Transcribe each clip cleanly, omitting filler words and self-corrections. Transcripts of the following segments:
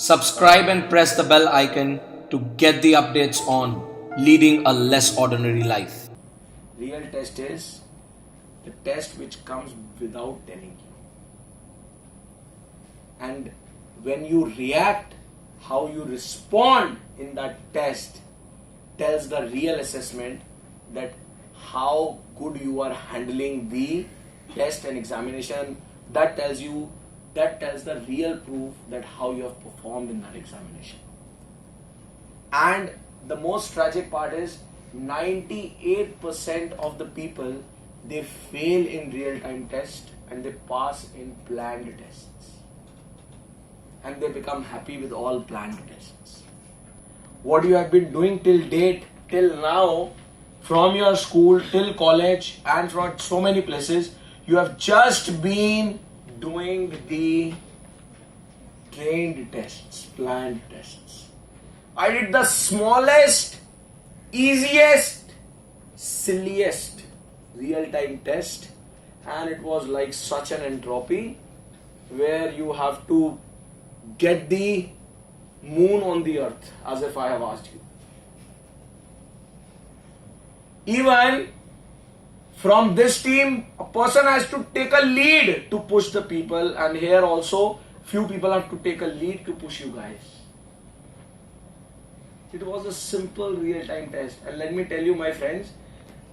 Subscribe and press the bell icon to get the updates on leading a less ordinary life. Real test is the test which comes without telling you. And when you react, how you respond in that test tells the real assessment that how good you are handling the test and examination. That tells the real proof that how you have performed in that examination. And the most tragic part is 98% of the people, they fail in real-time test and they pass in planned tests. And they become happy with all planned tests. What you have been doing till date, till now, from your school till college and from so many places, you have just been doing the trained tests, planned tests. I did the smallest, easiest, silliest real-time test, and it was like such an entropy where you have to get the moon on the earth, as if I have asked you. Even from this team, a person has to take a lead to push the people, and here also few people have to take a lead to push you guys. It was a simple real-time test, and let me tell you, my friends,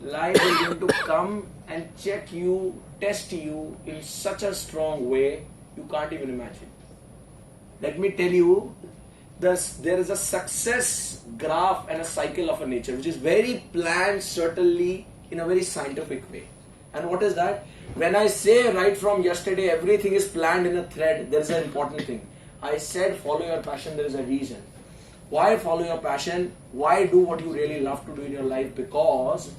life is going to come and check you, test you in such a strong way you can't even imagine. Let me tell you, there is a success graph and a cycle of a nature which is very planned, certainly in a very scientific way. And what is that? When I say right from yesterday everything is planned in a thread, there is an important thing. I said follow your passion, there is a reason. Why follow your passion? Why do what you really love to do in your life? Because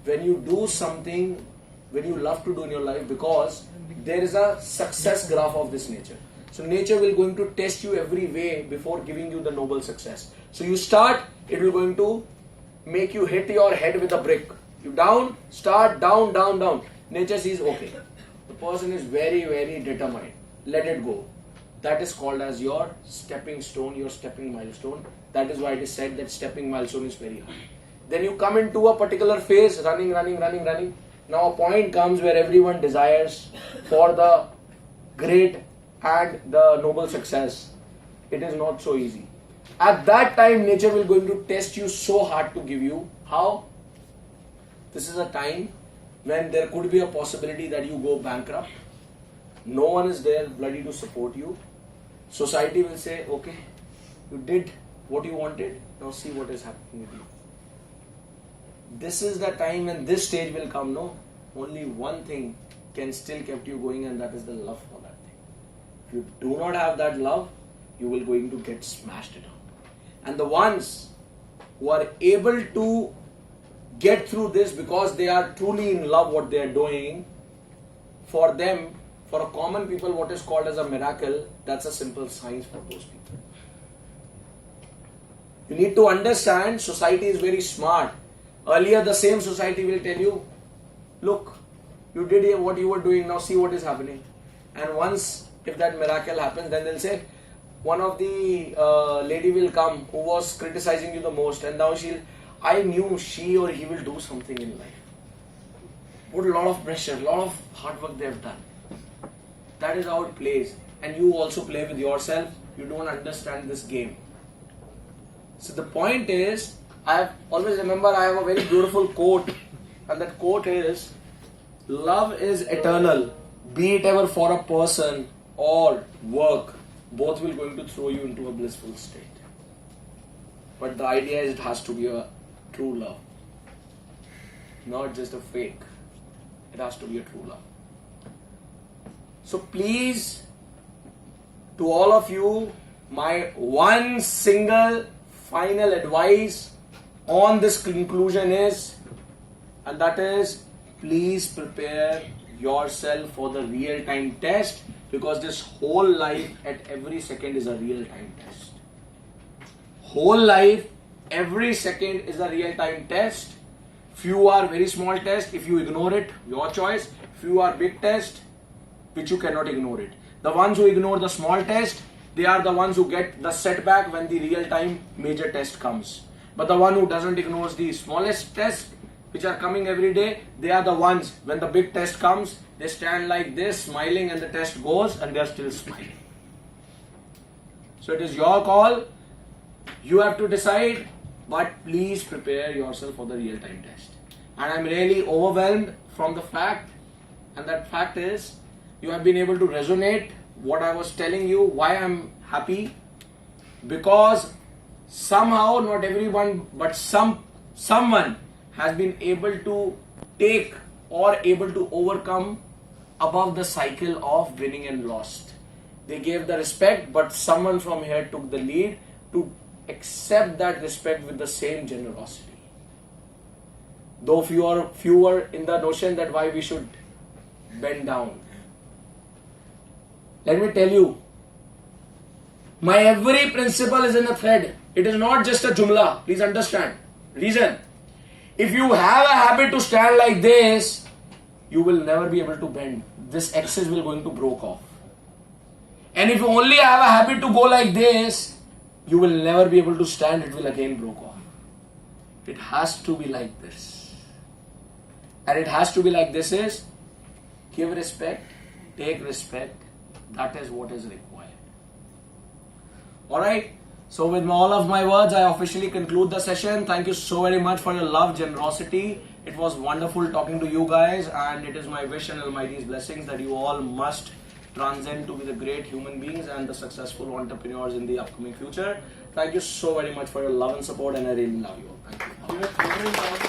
when you do something, when you love to do in your life, because there is a success graph of this nature. So nature will going to test you every way before giving you the noble success. So you start, it will going to make you hit your head with a brick. You down, start, down, down, down. Nature sees, okay, the person is very, very determined. Let it go. That is called as your stepping stone, your stepping milestone. That is why it is said that stepping milestone is very high. Then you come into a particular phase, running. Now a point comes where everyone desires for the great and the noble success. It is not so easy. At that time, nature will going to test you so hard to give you. How? This is a time when there could be a possibility that you go bankrupt. No one is there bloody to support you. Society will say, okay, you did what you wanted, now see what is happening with you. This is the time when this stage will come, no? Only one thing can still keep you going, and that is the love for that thing. If you do not have that love, you will going to get smashed it out. And the ones who are able to get through this because they are truly in love what they are doing, for them, for a common people, what is called as a miracle, that's a simple science for those people. You need to understand, society is very smart. Earlier the same society will tell you, look, you did what you were doing, now see what is happening. And once, if that miracle happens, then they'll say, one of the lady will come who was criticizing you the most, and now I knew she or he will do something in life. Put a lot of pressure, a lot of hard work they have done. That is how it plays. And you also play with yourself. You don't understand this game. So the point is, I always remember I have a very beautiful quote. And that quote is, love is eternal. Be it ever for a person or work. Both will going to throw you into a blissful state. But the idea is it has to be a true love. Not just a fake. It has to be a true love. So please, to all of you, my one single final advice on this conclusion is, and that is, please prepare yourself for the real-time test, because this whole life at every second is a real-time test. Whole life, every second is a real-time test. Few are very small test. If you ignore it, your choice. Few are big test, which you cannot ignore it. The ones who ignore the small test, they are the ones who get the setback when the real-time major test comes. But the one who doesn't ignore the smallest tests which are coming every day, they are the ones, when the big test comes, they stand like this, smiling, and the test goes, and they are still smiling. So it is your call. You have to decide, but please prepare yourself for the real-time test. And I'm really overwhelmed from the fact, and that fact is, you have been able to resonate what I was telling you, why I'm happy, because somehow, not everyone, but someone has been able to take or able to overcome above the cycle of winning and lost. They gave the respect, but someone from here took the lead to accept that respect with the same generosity. Though fewer in the notion that why we should bend down. Let me tell you, my every principle is in a thread. It is not just a jumla. Please understand. Reason. If you have a habit to stand like this, you will never be able to bend. This axis will going to broke off. And if you only have a habit to go like this, you will never be able to stand. It will again broke off. It has to be like this. And it has to be like this is, give respect, take respect. That is what is required. Alright. So with all of my words, I officially conclude the session. Thank you so very much for your love, generosity. It was wonderful talking to you guys, and it is my wish and Almighty's blessings that you all must transcend to be the great human beings and the successful entrepreneurs in the upcoming future. Thank you so very much for your love and support, and I really love you all. Thank you.